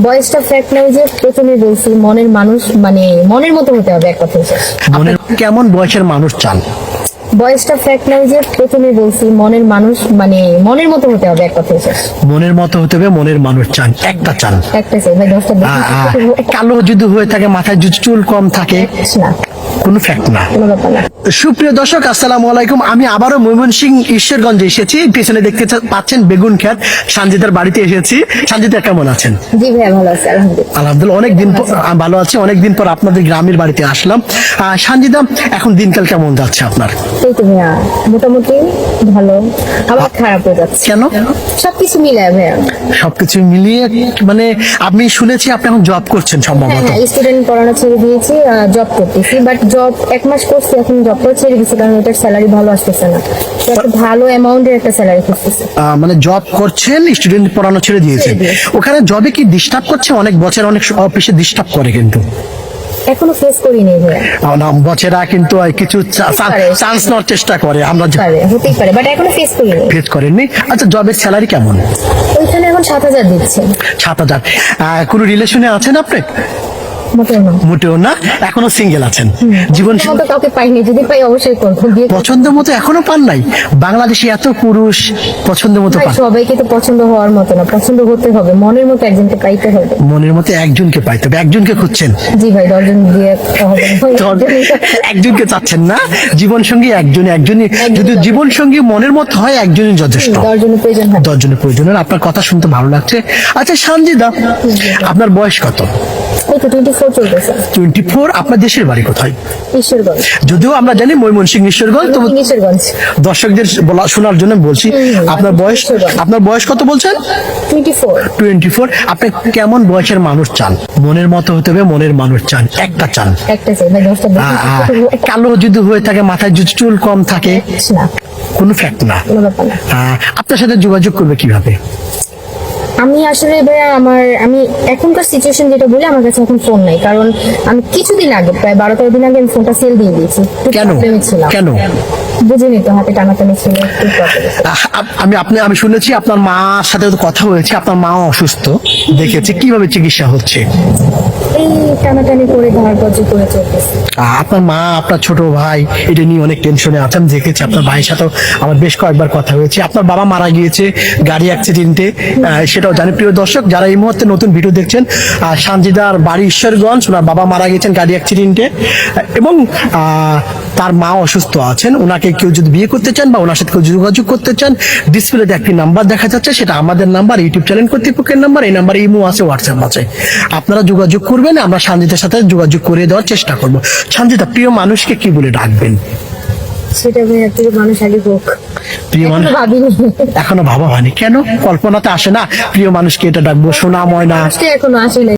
বয়সটা ফ্যাক্ট নয়, যে প্রথমে বলছি মনের মানুষ মানে মনের মতো হতে হবে, এক কথা শেষ। মনের কেমন বয়সের মানুষ চান? বয়সটা ফ্যাক্ট নয়, যে প্রথমে বলছি মনের মানুষ মানে মনের মতো হতে হবে, এক কথা শেষ। মনের মতো হতে হবে, মনের মানুষ চান, একটা চান। একটা চাই ভাই, 10টা কালো যদি হয়ে থাকে, মাথায় যদি চুল কম থাকে, না, কোনো ফ্যাক্ট না। কোনো ব্যাপার না। সুপ্রিয় দর্শক, আসসালামু আলাইকুম। আমি আবারও ময়মনসিংহ ঈশ্বরগঞ্জে এসেছি। পেছনে দেখতে পাচ্ছেন বেগুন ক্ষেত। সানজিদার বাড়িতে এসেছি। সানজিদা কেমন আছেন? জি ভাইয়া, ভালো আছে আলহামদুলিল্লাহ। আলহামদুলিল্লাহ, অনেকদিন ভালো আছি। অনেকদিন পর আপনাদের গ্রামের বাড়িতে আসলাম। সানজিদা, এখন দিনকাল কেমন যাচ্ছে আপনার? এই তো ভাইয়া, মোটামুটি ভালো, আবার খারাপ হয়ে যাচ্ছে। কেন? সবকিছু মিলায় ভাইয়া। সবকিছু মিলিয়ে মানে আমি শুনেছি আপনি এখন জব করছেন হ্যাঁ সম্ভবত। হ্যাঁ, স্টুডেন্ট পড়ানো ছেড়ে দিয়েছি, জব করতেছি। বাট জব 1 মাস করছি, এখন জব করে ছেড়ে দিয়েছি, কারণ এটার স্যালারি ভালো আসতেছে না। তো একটা ভালো অ্যামাউন্টের একটা স্যালারি খুঁজতেছি। মানে জব করছেন, স্টুডেন্ট পড়ানো ছেড়ে দিয়েছেন। ওখানে জবে কি ডিস্টার্ব করছে? অনেক বছর অনেক অফিসে ডিস্টার্ব করে কিন্তু। এখনো ফেস করিনি ভাইয়া। বছরা কিন্তু কিছু চান্স নেওয়ার চেষ্টা করে, আমরা হতেই পারে, বাট এখনো ফেস করিনি। ফেস করেননি। আচ্ছা, জবের স্যালারি কেমন? ওইখানে এখন 7,000 দিচ্ছে। 7,000। কোনো রিলেশনে আছেন আপনি? মোটেও না। মোটেও না, এখনো সিঙ্গেল আছেন। জীবন মতো কাউকে পাইনি, যদি পাই অবশ্যই করবো বিয়ে। পছন্দের মতো এখনো পান নাই? বাংলাদেশে এত পুরুষ পছন্দের মতো পান। সবাইকে তো পছন্দ হওয়ার মতো না, পছন্দ হতে হবে, মনের মতো একজনকে পাইতে হবে। মনের মতো একজনকে পাইতে হবে। একজনকে খুঁজছেন? জি ভাই, 10 জন দিয়ে হবে না। একজনকে চাচ্ছেন না? জীবন সঙ্গী একজনই। যদি জীবন সঙ্গী মনের মতো হয়, একজনই যথেষ্ট। 10 জনের প্রয়োজন হয়। 10 জনের প্রয়োজন হয়। আপনার কথা শুনতে ভালো লাগছে। আচ্ছা সানজিদা, আপনার বয়স কত? এই তো 24 চলতেছে। 24। আপনার দেশের বাড়ি কোথায়? ঈশ্বরগঞ্জ। যদিও আমরা জানি ময়মনসিংহ ঈশ্বরগঞ্জ, তবু ঈশ্বরগঞ্জ। দর্শকদের শোনার জন্য বলছি। আপনার বয়স কত বলছেন? 24। আপনি কেমন বয়সের মানুষ চান? মনের মতো হতে হবে, মনের মানুষ চান, একটা চান। একটা চাই ভাই, 10টা কালো যদি হয়ে থাকে, মাথায় যদি চুল কম থাকে, না, কোনো ফ্যাক্ট না। কোনো ব্যাপার না। আপনার সাথে যোগাযোগ করবে কিভাবে? আমি আসলে ভাইয়া আমি এখনকার সিচুয়েশন যেটা বলি, আমার কাছে এখন ফোন নাই, কারণ আমি কিছুদিন আগে প্রায় 12-13 দিন আগে আমি ফোনটা সেল দিয়ে দিয়েছি। কেন? কেন? বুঝিনি তো, হাতে টানাটানি ছিল, একটু problem ছিল। আমি শুনেছি আপনার মার সাথে তো কথা হয়েছে, আপনার মাও অসুস্থ, দেখেছি। কিভাবে চিকিৎসা হচ্ছে? এই টানাটানি করে ধার কর্য করে চলতেছে। আপনার মা, আপনার ছোট ভাই এটা নিয়ে অনেক টেনশনে আছেন, দেখেছি। আপনার ভাইয়ের সাথেও আমার বেশ কয়েকবার কথা হয়েছে। আপনার বাবা মারা গিয়েছে গাড়ি অ্যাক্সিডেন্টে, সেটাও জানি। প্রিয় দর্শক, যারা এই মুহূর্তে নতুন ভিডিও দেখছেন, সানজিদার বাড়ি ঈশ্বরগঞ্জ, ওনার বাবা মারা গেছেন গাড়ি অ্যাক্সিডেন্টে, এবং তার মা অসুস্থ আছেন। ওনাকে কেউ যদি বিয়ে করতে চান বা ওনার সাথে কেউ যোগাযোগ করতে চান, ডিসপ্লেতে একটি নাম্বার দেখা যাচ্ছে, সেটা আমাদের নাম্বার, ইউটিউব চ্যানেল কর্তৃপক্ষের নাম্বার। এই নাম্বারে ইমো আছে, হোয়াটসঅ্যাপ আছে। আপনারা যোগাযোগ করবেন, আমরা সানজিদার সাথে যোগাযোগ করে দেওয়ার চেষ্টা করবো। সানজিদা, প্রিয় মানুষকে কি বলে ডাকবেন? সেটা ভাইয়া, প্রিয় মানুষ আগে হোক। প্রিয় মানুষ ভাবিনি, এখনো ভাবা হয়নি। কেন? কল্পনাতে আসে না প্রিয় মানুষকে এটা ডাকবো? সোনা ময়না এখনো আসে নাই।